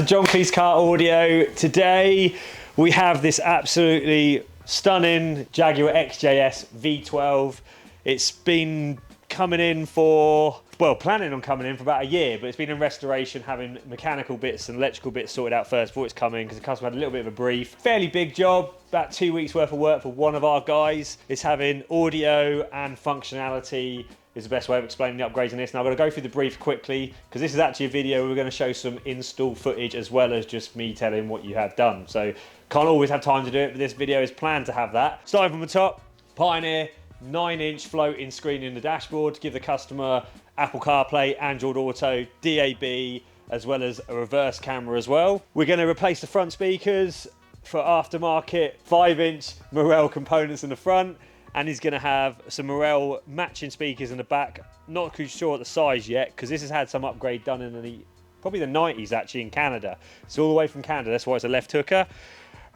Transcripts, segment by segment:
to John Cleese Car Audio. Today we have this absolutely stunning Jaguar XJS V12. It's been coming in for, well, planning on coming in for about a year, but it's been in restoration, having mechanical bits and electrical bits sorted out first before it's come in, because the customer had a little bit of a brief. Fairly big job, about 2 weeks worth of work for one of our guys. It's having audio and functionality is the best way of explaining the upgrades in this. Now I'm going to go through the brief quickly, because this is actually a video where we're going to show some install footage as well as just me telling what you have done. So can't always have time to do it, but this video is planned to have that. Starting from the top, Pioneer 9-inch floating screen in the dashboard to give the customer Apple CarPlay, Android Auto, DAB, as well as a reverse camera as well. We're going to replace the front speakers for aftermarket 5-inch Morel components in the front, and he's going to have some Morel matching speakers in the back. Not too sure at the size yet, because this has had some upgrade done in probably the 90s actually in Canada. It's all the way from Canada, that's why it's a left hooker.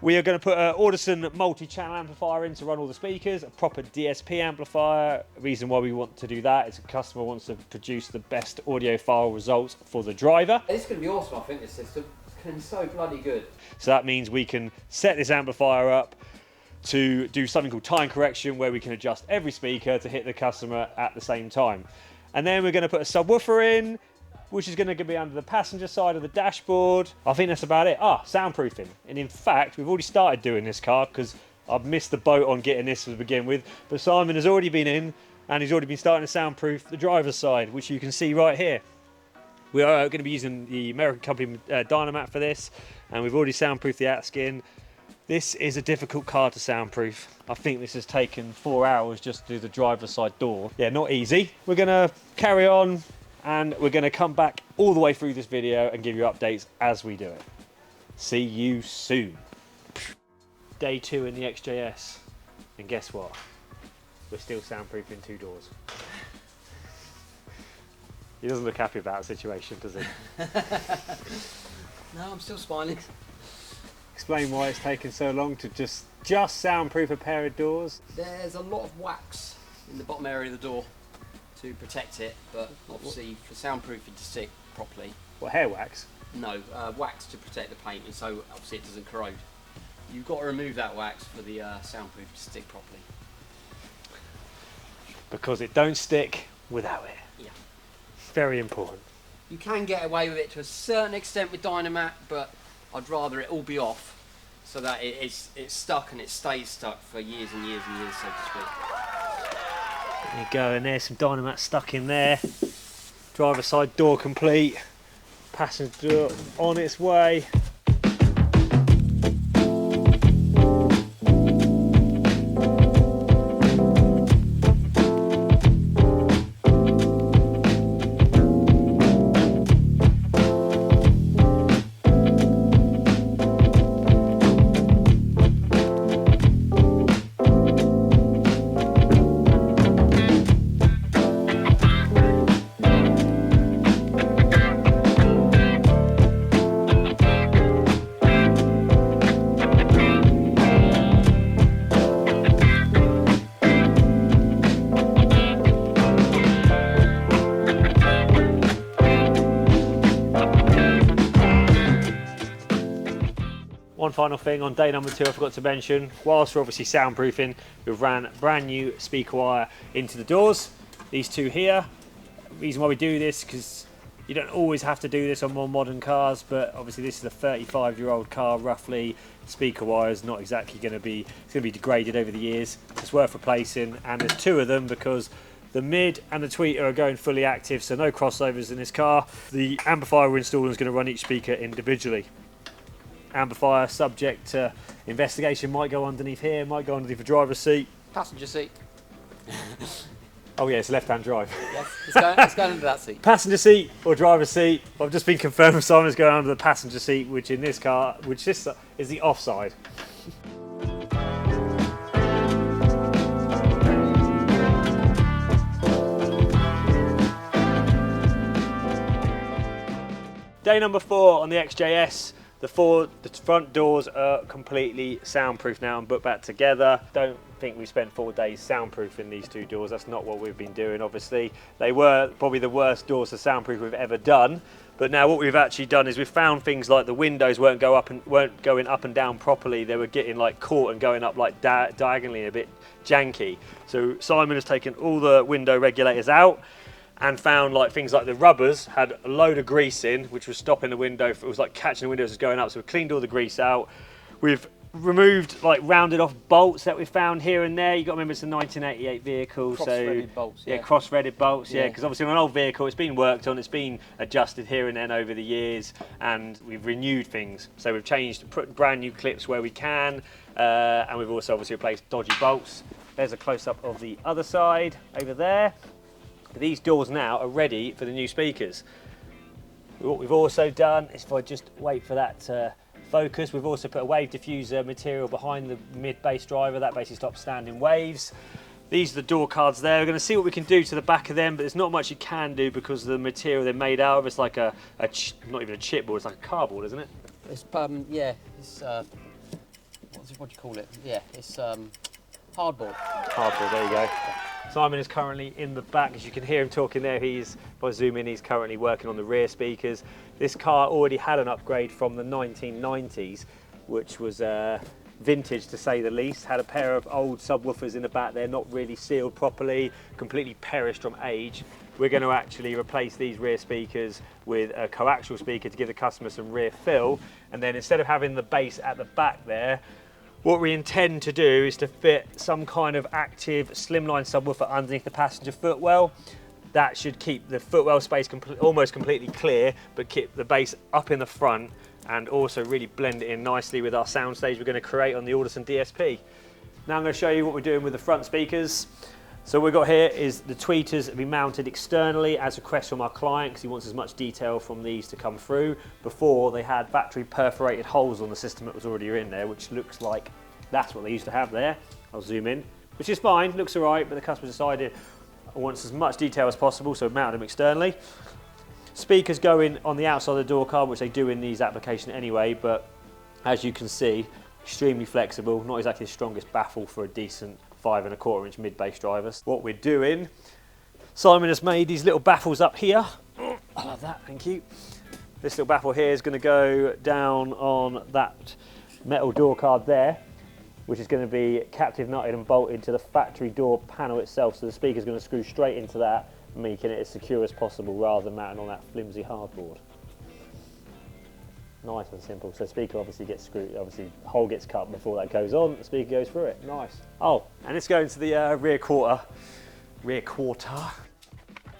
We are going to put an Audison multi-channel amplifier in to run all the speakers, a proper DSP amplifier. The reason why we want to do that is the customer wants to produce the best audiophile results for the driver. It's going to be awesome, I think, this system. It's going to be so bloody good. So that means we can set this amplifier up to do something called time correction, where we can adjust every speaker to hit the customer at the same time. And then we're going to put a subwoofer in, which is going to be under the passenger side of the dashboard. I think that's about it. Soundproofing. And in fact, we've already started doing this car, because I've missed the boat on getting this to begin with. But Simon has already been in, and he's already been starting to soundproof the driver's side, which you can see right here. We are going to be using the American company Dynamat for this, and we've already soundproofed the outskin. This is a difficult car to soundproof. I think this has taken 4 hours just to do the driver's side door. Yeah, not easy. We're going to carry on, and we're going to come back all the way through this video and give you updates as we do it. See you soon. Day 2 in the XJS, and guess what? We're still soundproofing 2 doors. He doesn't look happy about the situation, does he? No, I'm still smiling. Explain why it's taken so long to just soundproof a pair of doors. There's a lot of wax in the bottom area of the door to protect it, but obviously for soundproofing to stick properly. What, hair wax? No, wax to protect the paint, and so obviously it doesn't corrode. You've got to remove that wax for the soundproof to stick properly. Because it don't stick without it. Yeah. Very important. You can get away with it to a certain extent with Dynamat, but I'd rather it all be off so that it's stuck and it stays stuck for years and years and years, so to speak. There you go, and there's some Dynamat stuck in there. Driver side door complete. Passenger door on its way. One final thing on day number 2 I forgot to mention. Whilst we're obviously soundproofing, we've ran brand new speaker wire into the doors. These 2 here. The reason why we do this, because you don't always have to do this on more modern cars, but obviously this is a 35-year-old car roughly. Speaker wire is not exactly going to be, it's going to be degraded over the years. It's worth replacing, and there's 2 of them because the mid and the tweeter are going fully active, so no crossovers in this car. The amplifier we're installing is going to run each speaker individually. Amplifier subject to investigation, might go underneath here, might go underneath the driver's seat. Passenger seat. Oh yeah, it's left-hand drive. Yes, it's going under that seat. Passenger seat or driver's seat. I've just been confirmed with Simon's going under the passenger seat, which in this car, which this is the offside. Day number 4 on the XJS. The front doors are completely soundproof now and put back together. Don't think we spent 4 days soundproofing these 2 doors. That's not what we've been doing, obviously. They were probably the worst doors to soundproof we've ever done, But now what we've actually done is we've found things like the windows weren't going up and down properly. They were getting like caught and going up like diagonally, a bit janky. So Simon has taken all the window regulators out and found like things like the rubbers had a load of grease in, which was stopping the window. It was like catching the windows as going up. So we cleaned all the grease out. We've removed like rounded off bolts that we found here and there. You got to remember it's a 1988 vehicle, Cross-threaded bolts, yeah, cross-threaded bolts, yeah, because obviously on an old vehicle it's been worked on, it's been adjusted here and then over the years, and we've renewed things. So we've changed, put brand new clips where we can, and we've also obviously replaced dodgy bolts. There's a close-up of the other side over there. But these doors now are ready for the new speakers. What we've also done is, if I just wait for that focus, we've also put a wave diffuser material behind the mid-bass driver that basically stops standing waves. These are the door cards there. We're going to see what we can do to the back of them, but there's not much you can do because of the material they're made out of. It's like not even a chipboard, it's like a cardboard, isn't it? It's yeah, it's what do you call it? Yeah, it's hardboard. Hardboard, there you go. Simon is currently in the back, as you can hear him talking there. If I zoom in, he's currently working on the rear speakers. This car already had an upgrade from the 1990s, which was vintage to say the least. Had a pair of old subwoofers in the back there, not really sealed properly, completely perished from age. We're going to actually replace these rear speakers with a coaxial speaker to give the customer some rear fill, and then instead of having the bass at the back there, what we intend to do is to fit some kind of active slimline subwoofer underneath the passenger footwell. That should keep the footwell space almost completely clear, but keep the bass up in the front and also really blend it in nicely with our soundstage we're going to create on the Audison DSP. Now I'm going to show you what we're doing with the front speakers. So what we've got here is the tweeters that have been mounted externally as a request from our client, because he wants as much detail from these to come through. Before, they had factory perforated holes on the system that was already in there, which looks like that's what they used to have there. I'll zoom in, which is fine, looks all right, but the customer decided wants as much detail as possible, so we mounted them externally. Speakers go in on the outside of the door card, which they do in these applications anyway, but as you can see, extremely flexible, not exactly the strongest baffle for a decent 5 1/4 inch mid-bass drivers. What we're doing, Simon has made these little baffles up here. I love that, thank you. This little baffle here is going to go down on that metal door card there, which is going to be captive nutted and bolted to the factory door panel itself, so the speaker is going to screw straight into that, making it as secure as possible rather than mounting on that flimsy hardboard. Nice and simple. So the speaker obviously gets screwed, obviously the hole gets cut before that goes on, the speaker goes through it. Nice. Oh, and it's going to the rear quarter.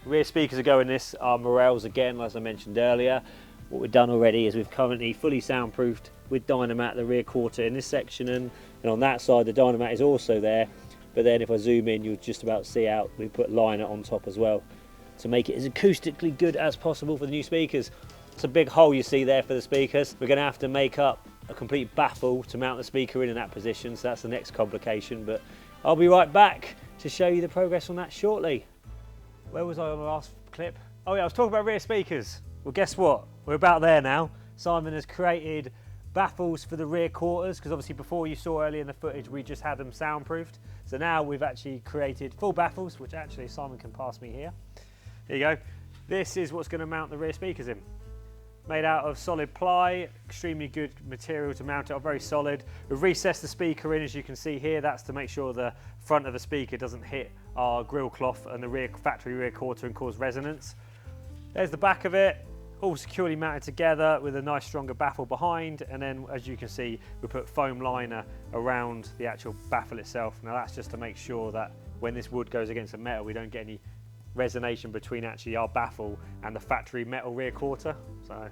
Rear speakers are going this are Morels again, as I mentioned earlier. What we've done already is we've currently fully soundproofed with Dynamat the rear quarter in this section, and on that side the Dynamat is also there. But then if I zoom in, you'll just about see out we put liner on top as well to make it as acoustically good as possible for the new speakers. It's a big hole you see there for the speakers. We're going to have to make up a complete baffle to mount the speaker in that position, so that's the next complication, but I'll be right back to show you the progress on that shortly. Where was I on the last clip? Oh yeah, I was talking about rear speakers. Well, guess what? We're about there now. Simon has created baffles for the rear quarters, because obviously before you saw earlier in the footage we just had them soundproofed. So now we've actually created full baffles, which actually Simon can pass me here. There you go. This is what's going to mount the rear speakers in. Made out of solid ply, extremely good material to mount it on, very solid. We've recessed the speaker in, as you can see here. That's to make sure the front of the speaker doesn't hit our grill cloth and the factory rear quarter and cause resonance. There's the back of it, all securely mounted together with a nice stronger baffle behind, and then as you can see we put foam liner around the actual baffle itself. Now that's just to make sure that when this wood goes against the metal we don't get any resonation between actually our baffle and the factory metal rear quarter. So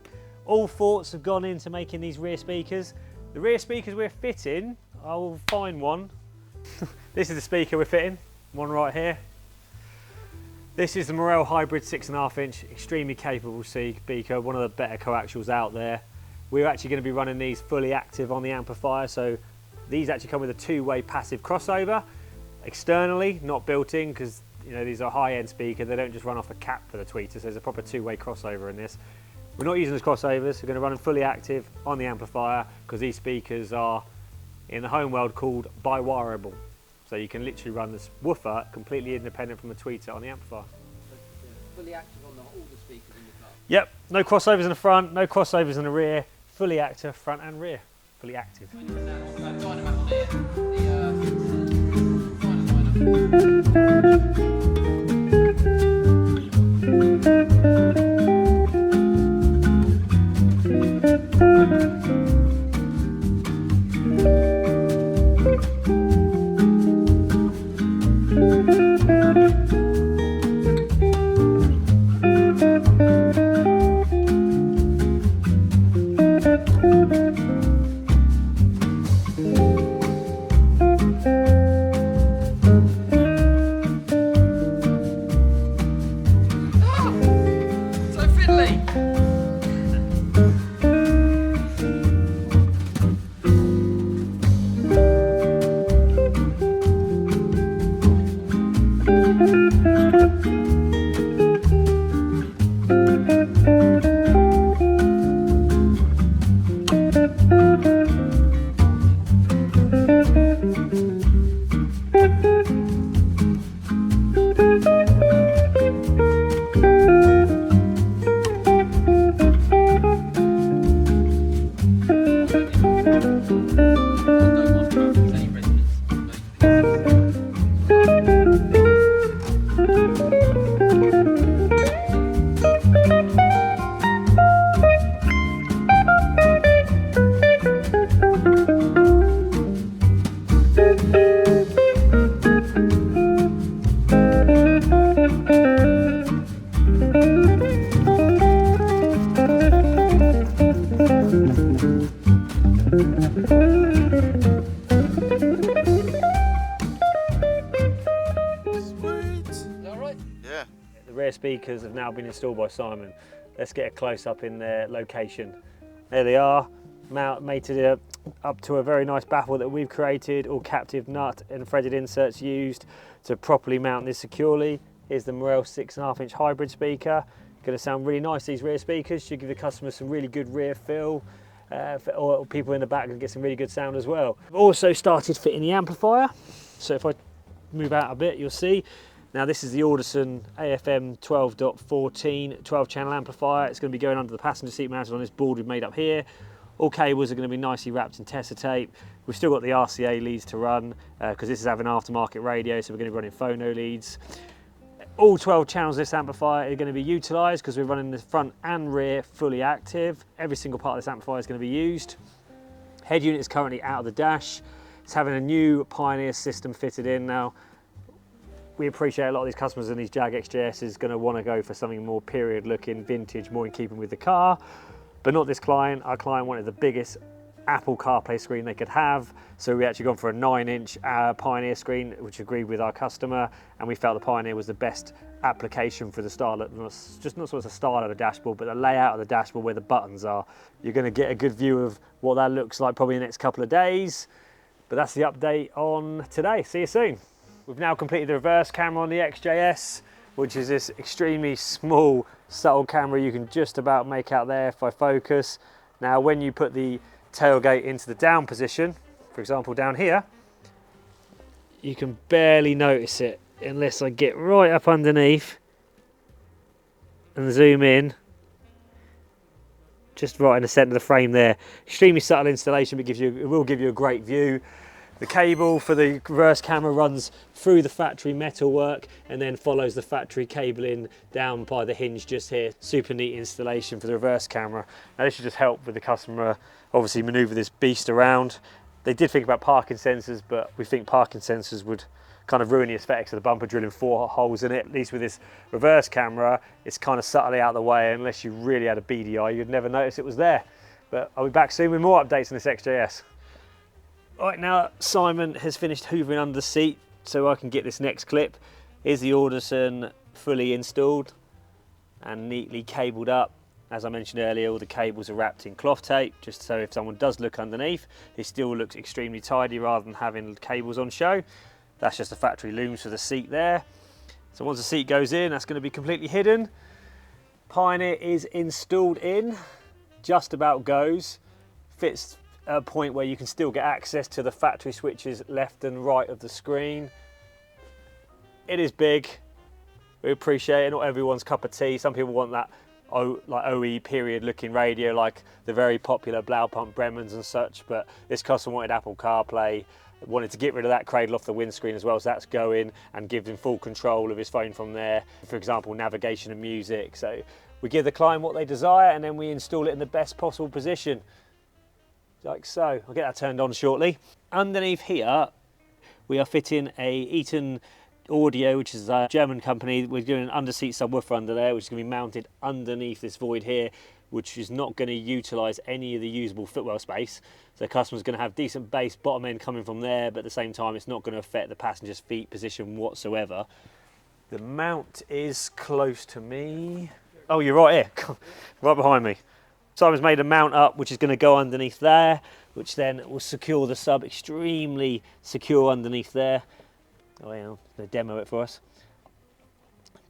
all thoughts have gone into making these rear speakers. The rear speakers we're fitting, I will find one. This is the speaker we're fitting, one right here. This is the Morel Hybrid 6.5 inch, extremely capable speaker, one of the better coaxials out there. We're actually going to be running these fully active on the amplifier, so these actually come with a two-way passive crossover externally, not built in, because you know these are high-end speaker, they don't just run off a cap for the tweeters, so there's a proper two-way crossover in this. We're not using those crossovers, we're going to run them fully active on the amplifier, because these speakers are, in the home world, called bi-wireable. So you can literally run this woofer completely independent from the tweeter on the amplifier. Fully active on all the speakers in the car? Yep, no crossovers in the front, no crossovers in the rear, fully active front and rear, fully active. Rear speakers have now been installed by Simon. Let's get a close-up in their location. There they are, mated up to a very nice baffle that we've created, all captive nut and threaded inserts used to properly mount this securely. Here's the Morel 6.5-inch hybrid speaker. Going to sound really nice, these rear speakers. Should give the customer some really good rear fill, or people in the back can get some really good sound as well. I've also started fitting the amplifier. So if I move out a bit, you'll see. Now this is the Audison AFM 12.14 12-channel amplifier. It's going to be going under the passenger seat mounted on this board we've made up here. All cables are going to be nicely wrapped in Tessa tape. We've still got the RCA leads to run because this is having aftermarket radio, so we're going to be running phono leads. All 12 channels of this amplifier are going to be utilised because we're running the front and rear fully active. Every single part of this amplifier is going to be used. Head unit is currently out of the dash. It's having a new Pioneer system fitted in now. We appreciate a lot of these customers and these Jag XJS is going to want to go for something more period looking, vintage, more in keeping with the car, but not this client. Our client wanted the biggest Apple CarPlay screen they could have, so we actually gone for a 9-inch Pioneer screen, which agreed with our customer, and we felt the Pioneer was the best application for the style, just not sort of the style of the dashboard, but the layout of the dashboard where the buttons are. You're going to get a good view of what that looks like probably in the next couple of days, but that's the update on today. See you soon. We've now completed the reverse camera on the XJS, which is this extremely small, subtle camera you can just about make out there if I focus. Now, when you put the tailgate into the down position, for example down here, you can barely notice it unless I get right up underneath and zoom in, just right in the centre of the frame there. Extremely subtle installation, but it will give you a great view. The cable for the reverse camera runs through the factory metalwork and then follows the factory cabling down by the hinge just here. Super neat installation for the reverse camera. Now this should just help with the customer obviously manoeuvre this beast around. They did think about parking sensors, but we think parking sensors would kind of ruin the aesthetics of the bumper, drilling 4 holes in it. At least with this reverse camera, it's kind of subtly out of the way. Unless you really had a beady eye, you'd never notice it was there. But I'll be back soon with more updates on this XJS. Right now, Simon has finished hoovering under the seat so I can get this next clip. Here's the Audison fully installed and neatly cabled up. As I mentioned earlier, all the cables are wrapped in cloth tape, just so if someone does look underneath, it still looks extremely tidy rather than having cables on show. That's just the factory looms for the seat there. So once the seat goes in, that's going to be completely hidden. Pioneer is installed in, just about goes, fits a point where you can still get access to the factory switches left and right of the screen. It is big. We appreciate it. Not everyone's cup of tea. Some people want that like OE period looking radio, like the very popular Blaupump Bremens and such, but this customer wanted Apple CarPlay, wanted to get rid of that cradle off the windscreen as well, so that's going and give him full control of his phone from there, for example navigation and music. So we give the client what they desire and then we install it in the best possible position, like so. I'll get that turned on shortly. Underneath here we are fitting a Eton Audio, which is a German company. We're doing an under-seat subwoofer under there, which is going to be mounted underneath this void here, which is not going to utilise any of the usable footwell space. So the customer's going to have decent bass bottom end coming from there, but at the same time it's not going to affect the passenger's feet position whatsoever. The mount is close to me. Oh, you're right here, right behind me. Simon's made a mount up which is going to go underneath there, which then will secure the sub extremely secure underneath there. Oh yeah, they'll demo it for us.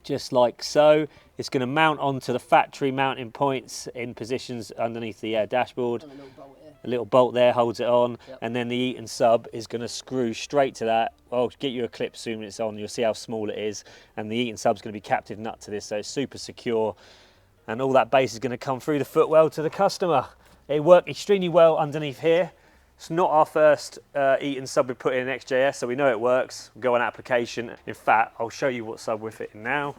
Just like so. It's going to mount onto the factory mounting points in positions underneath the dashboard. And a little bolt here. A little bolt there holds it on, Yep. and then the Eton sub is going to screw straight to that. I'll get you a clip soon when it's on, you'll see how small it is. And the Eton sub's going to be captive nut to this, so it's super secure. And all that bass is going to come through the footwell to the customer. It worked extremely well underneath here. It's not our first Eton sub we put in XJS, so we know it works. We'll go on application. In fact, I'll show you what sub we're fitting now.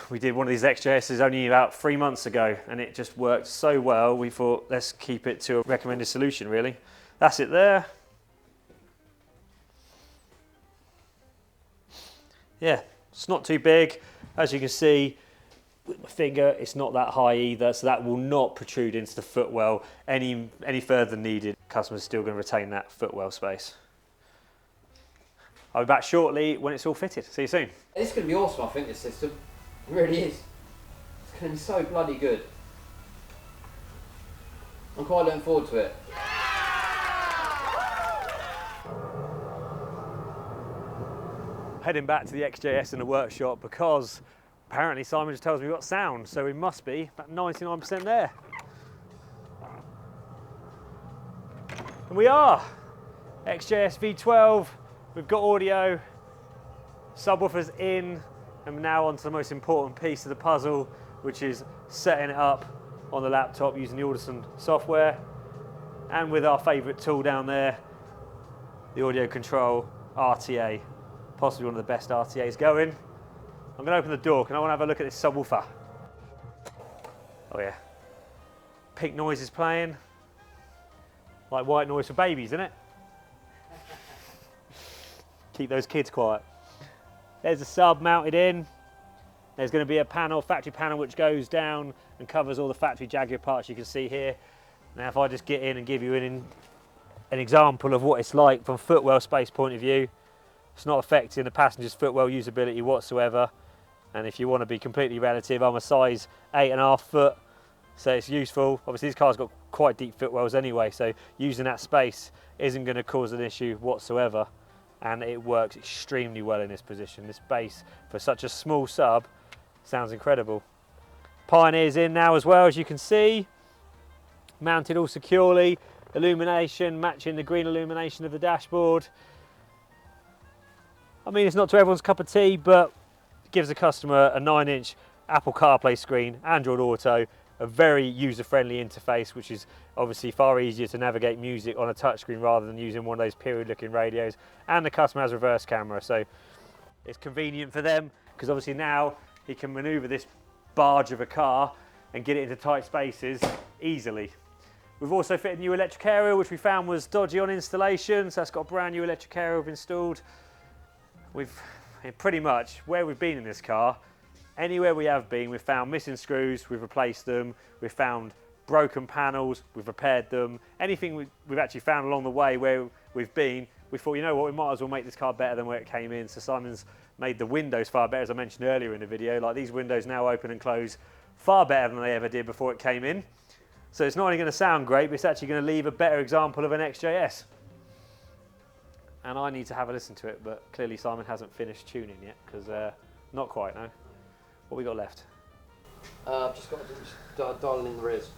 We did one of these XJSs only about 3 months ago, and it just worked so well, we thought let's keep it to a recommended solution really. That's it there. Yeah, it's not too big. As you can see, with my finger, it's not that high either, so that will not protrude into the footwell any further than needed. Customer's still going to retain that footwell space. I'll be back shortly when it's all fitted. See you soon. It's going to be awesome, I think, this system. It really is. It's going to be so bloody good. I'm quite looking forward to it. Heading back to the XJS in the workshop because apparently Simon just tells me we've got sound, so we must be about 99% there. And we are! XJS V12, we've got audio, subwoofers in, and we're now on to the most important piece of the puzzle, which is setting it up on the laptop using the Audison software, and with our favourite tool down there, the audio control RTA, possibly one of the best RTAs going. I'm going to open the door, because I want to have a look at this subwoofer. Oh yeah. Pink noise is playing. Like white noise for babies, isn't it? Keep those kids quiet. There's a sub mounted in. There's going to be a panel, factory panel, which goes down and covers all the factory Jaguar parts you can see here. Now if I just get in and give you an example of what it's like from footwell space point of view, it's not affecting the passenger's footwell usability whatsoever. And if you want to be completely relative, I'm a size 8.5 foot, so it's useful. Obviously this car's got quite deep footwells anyway, so using that space isn't going to cause an issue whatsoever. And it works extremely well in this position. This bass, for such a small sub, sounds incredible. Pioneer's in now as well, as you can see. Mounted all securely. Illumination matching the green illumination of the dashboard. I mean, it's not to everyone's cup of tea, but it gives the customer a 9-inch Apple CarPlay screen, Android Auto, a very user-friendly interface, which is obviously far easier to navigate music on a touchscreen rather than using one of those period-looking radios. And the customer has a reverse camera, so it's convenient for them, because obviously now he can maneuver this barge of a car and get it into tight spaces easily. We've also fitted a new electric aerial, which we found was dodgy on installation, so that's got a brand new electric aerial we've installed. We've pretty much, where we've been in this car, anywhere we have been, we've found missing screws, we've replaced them, we've found broken panels, we've repaired them. Anything we've actually found along the way where we've been, we thought, you know what, we might as well make this car better than where it came in. So Simon's made the windows far better, as I mentioned earlier in the video. Like, these windows now open and close far better than they ever did before it came in. So it's not only going to sound great, but it's actually going to leave a better example of an XJS. And I need to have a listen to it, but clearly Simon hasn't finished tuning yet, because not quite, no. What we got left? I've just got to dial in the rears.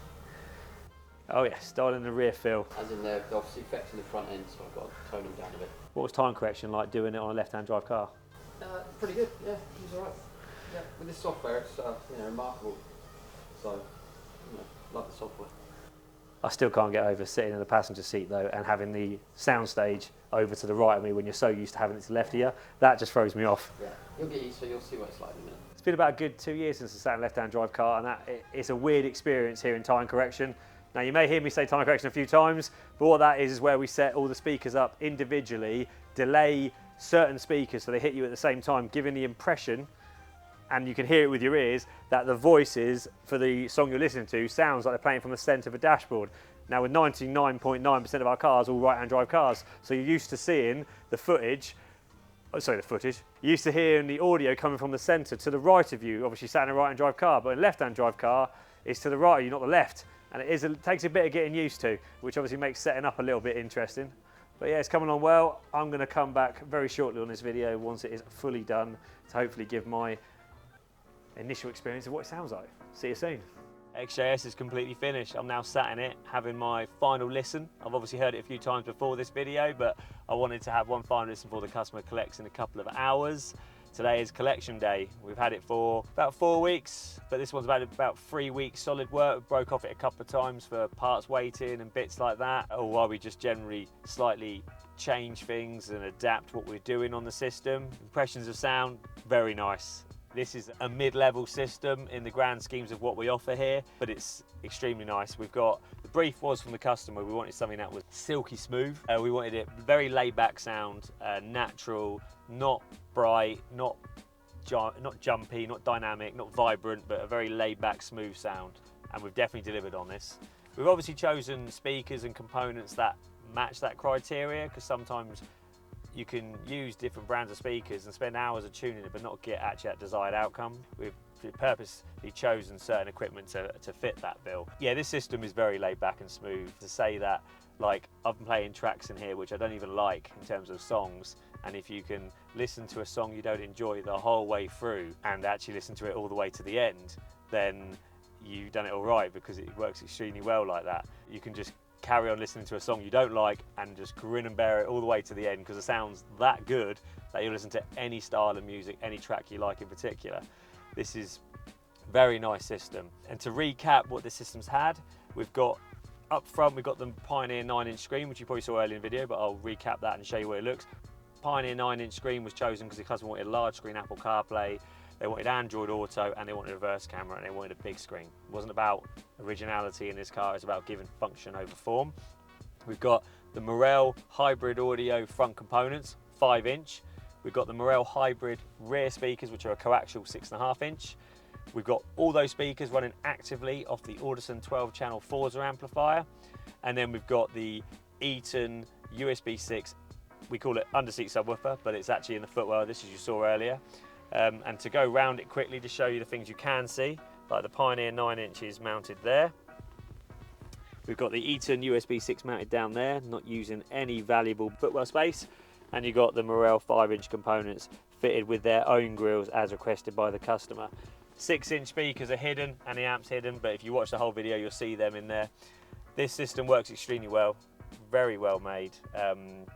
Oh yes, dialing the rear fill. As in they're obviously affecting the front end, so I've got to tone them down a bit. What was time correction like doing it on a left-hand drive car? Pretty good, yeah, it was alright. Yeah, with this software it's you know, remarkable. So, love the software. I still can't get over sitting in the passenger seat though and having the soundstage over to the right of me when you're so used to having it to the left of you. That just throws me off. Yeah, you'll get used to it, you'll see what it's like in a minute. It's been about a good 2 years since I sat in a left-hand drive car, and it's a weird experience here in time correction. Now you may hear me say time correction a few times, but what that is where we set all the speakers up individually, delay certain speakers so they hit you at the same time, giving the impression, and you can hear it with your ears, that the voices for the song you're listening to sounds like they're playing from the centre of a dashboard. Now with 99.9% of our cars all right-hand drive cars, so you're used to seeing the footage, you're used to hearing the audio coming from the centre to the right of you, obviously sat in a right-hand drive car, but in a left-hand drive car, it's to the right of you, not the left. And it takes a bit of getting used to, which obviously makes setting up a little bit interesting. But yeah, it's coming on well. I'm going to come back very shortly on this video once it is fully done to hopefully give my initial experience of what it sounds like. See you soon. XJS is completely finished. I'm now sat in it having my final listen. I've obviously heard it a few times before this video, but I wanted to have one final listen before the customer collects in a couple of hours. Today is collection day. We've had it for about 4 weeks, but this one's about 3 weeks solid work. We broke off it a couple of times for parts waiting and bits like that, or while we just generally slightly change things and adapt what we're doing on the system. Impressions of sound, very nice. This is a mid-level system in the grand schemes of what we offer here, but it's extremely nice. We've got, the brief was from the customer, we wanted something that was silky smooth. We wanted it very laid-back sound, natural, not bright, not jumpy, not dynamic, not vibrant, but a very laid-back, smooth sound. And we've definitely delivered on this. We've obviously chosen speakers and components that match that criteria, because sometimes you can use different brands of speakers and spend hours of tuning it but not get actually that desired outcome. We've purposely chosen certain equipment to fit that bill. Yeah, this system is very laid back and smooth. To say that, like, I've been playing tracks in here which I don't even like in terms of songs, and if you can listen to a song you don't enjoy the whole way through and actually listen to it all the way to the end, then you've done it all right, because it works extremely well like that. You can just carry on listening to a song you don't like and just grin and bear it all the way to the end, because it sounds that good that you'll listen to any style of music, any track you like in particular. This is a very nice system. And to recap what this system's had, we've got up front, we've got the Pioneer 9-inch screen, which you probably saw earlier in the video, but I'll recap that and show you what it looks. Pioneer 9-inch screen was chosen because the customer wanted a large screen Apple CarPlay, they wanted Android Auto, and they wanted a reverse camera, and they wanted a big screen. It wasn't about originality in this car, it's about giving function over form. We've got the Morel hybrid audio front components, 5-inch. We've got the Morel hybrid rear speakers, which are a coaxial 6.5-inch. We've got all those speakers running actively off the Audison 12-channel Forza amplifier. And then we've got the Eton USB 6, we call it under-seat subwoofer, but it's actually in the footwell, this as you saw earlier. And to go round it quickly to show you the things you can see, like the Pioneer 9-inch is mounted there. We've got the Eton USB 6 mounted down there, not using any valuable footwell space. And you've got the Morel 5-inch components fitted with their own grills as requested by the customer. 6-inch speakers are hidden and the amp's hidden, but if you watch the whole video you'll see them in there. This system works extremely well, very well made.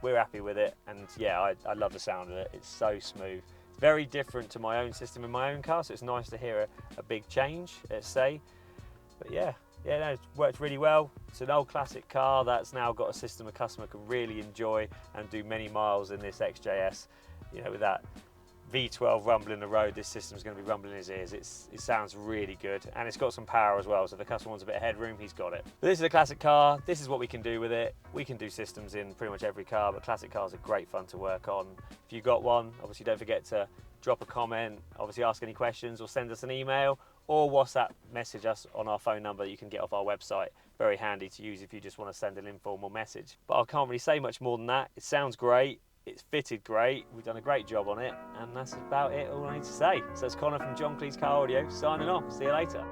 We're happy with it, and yeah, I love the sound of it. It's so smooth. It's very different to my own system in my own car, so it's nice to hear a big change, let's say. But yeah, no, it's worked really well. It's an old classic car that's now got a system a customer can really enjoy and do many miles in this XJS. You know, with that V12 rumbling the road, this system's going to be rumbling in his ears. It sounds really good, and it's got some power as well, so if the customer wants a bit of headroom, he's got it. But this is a classic car. This is what we can do with it. We can do systems in pretty much every car, but classic cars are great fun to work on. If you got one, obviously don't forget to drop a comment, obviously ask any questions, or send us an email, or WhatsApp message us on our phone number that you can get off our website. Very handy to use if you just want to send an informal message. But I can't really say much more than that. It sounds great. It's fitted great, we've done a great job on it, and that's about it, all I need to say. So it's Connor from John Cleese Car Audio, signing off. See you later.